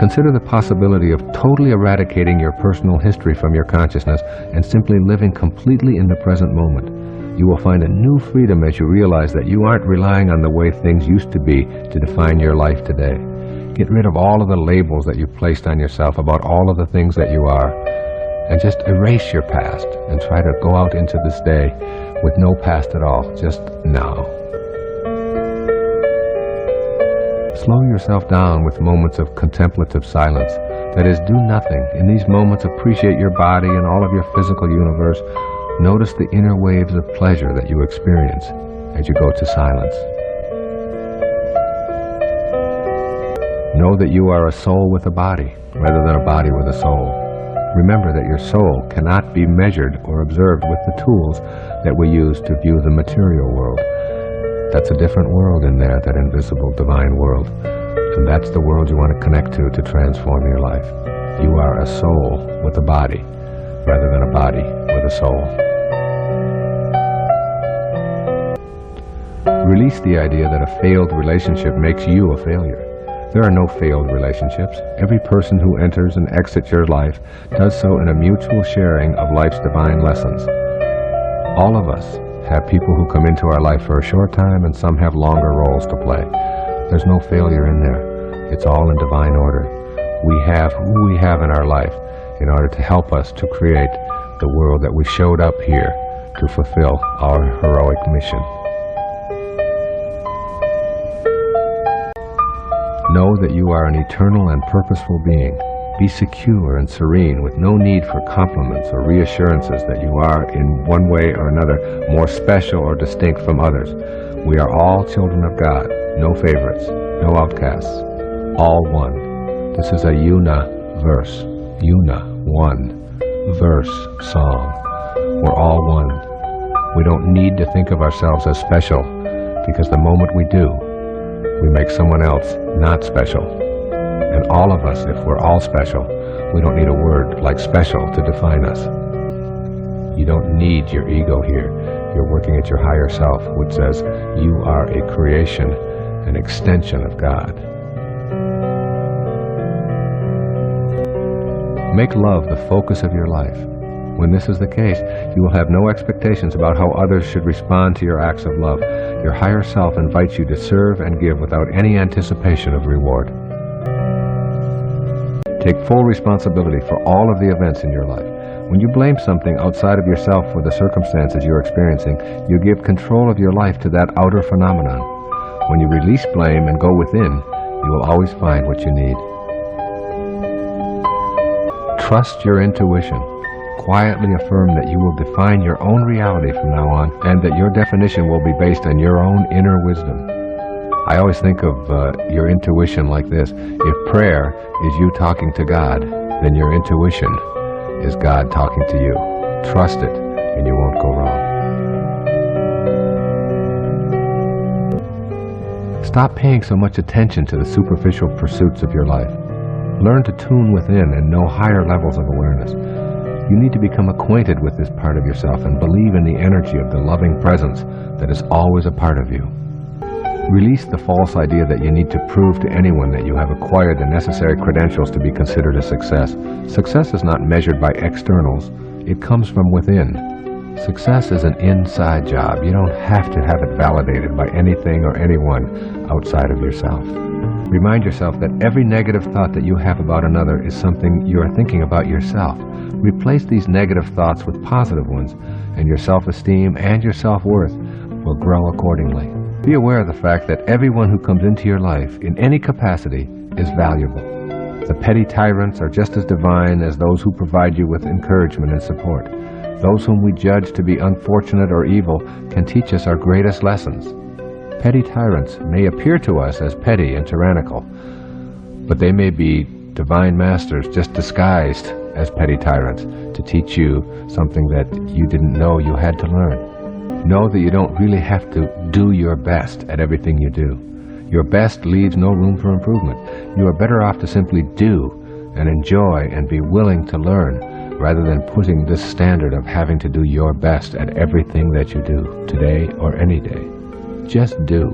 Consider the possibility of totally eradicating your personal history from your consciousness and simply living completely in the present moment. You will find a new freedom as you realize that you aren't relying on the way things used to be to define your life today. Get rid of all of the labels that you placed on yourself about all of the things that you are, and just erase your past and try to go out into this day with no past at all, just now. Slow yourself down with moments of contemplative silence. That is, do nothing. In these moments, appreciate your body and all of your physical universe. Notice the inner waves of pleasure that you experience as you go to silence. Know that you are a soul with a body, rather than a body with a soul. Remember that your soul cannot be measured or observed with the tools that we use to view the material world. That's a different world in there, that invisible divine world. And that's the world you want to connect to transform your life. You are a soul with a body, rather than a body with a soul. Release the idea that a failed relationship makes you a failure. There are no failed relationships. Every person who enters and exits your life does so in a mutual sharing of life's divine lessons. All of us have people who come into our life for a short time, and some have longer roles to play. There's no failure in there. It's all in divine order. We have who we have in our life in order to help us to create the world that we showed up here to fulfill our heroic mission. Know that you are an eternal and purposeful being. Be secure and serene with no need for compliments or reassurances that you are, in one way or another, more special or distinct from others. We are all children of God, no favorites, no outcasts, all one. This is a Iona verse, Iona, one, verse, song. We're all one. We don't need to think of ourselves as special, because the moment we do, we make someone else not special. And all of us, if we're all special, we don't need a word like special to define us. You don't need your ego here. You're working at your higher self, which says you are a creation, an extension of God. Make love the focus of your life. When this is the case, you will have no expectations about how others should respond to your acts of love. Your higher self invites you to serve and give without any anticipation of reward. Take full responsibility for all of the events in your life. When you blame something outside of yourself for the circumstances you're experiencing, you give control of your life to that outer phenomenon. When you release blame and go within, you will always find what you need. Trust your intuition. Quietly affirm that you will define your own reality from now on, and that your definition will be based on your own inner wisdom. I always think of your intuition like this. If prayer is you talking to God, then your intuition is God talking to you. Trust it, and you won't go wrong. Stop paying so much attention to the superficial pursuits of your life. Learn to tune within and know higher levels of awareness. You need to become acquainted with this part of yourself and believe in the energy of the loving presence that is always a part of you. Release the false idea that you need to prove to anyone that you have acquired the necessary credentials to be considered a success. Success is not measured by externals. It comes from within. Success is an inside job. You don't have to have it validated by anything or anyone outside of yourself. Remind yourself that every negative thought that you have about another is something you are thinking about yourself. Replace these negative thoughts with positive ones, and your self-esteem and your self-worth will grow accordingly. Be aware of the fact that everyone who comes into your life, in any capacity, is valuable. The petty tyrants are just as divine as those who provide you with encouragement and support. Those whom we judge to be unfortunate or evil can teach us our greatest lessons. Petty tyrants may appear to us as petty and tyrannical, but they may be divine masters just disguised as petty tyrants to teach you something that you didn't know you had to learn. Know that you don't really have to do your best at everything you do. Your best leaves no room for improvement. You are better off to simply do and enjoy and be willing to learn, rather than putting this standard of having to do your best at everything that you do, today or any day. Just do.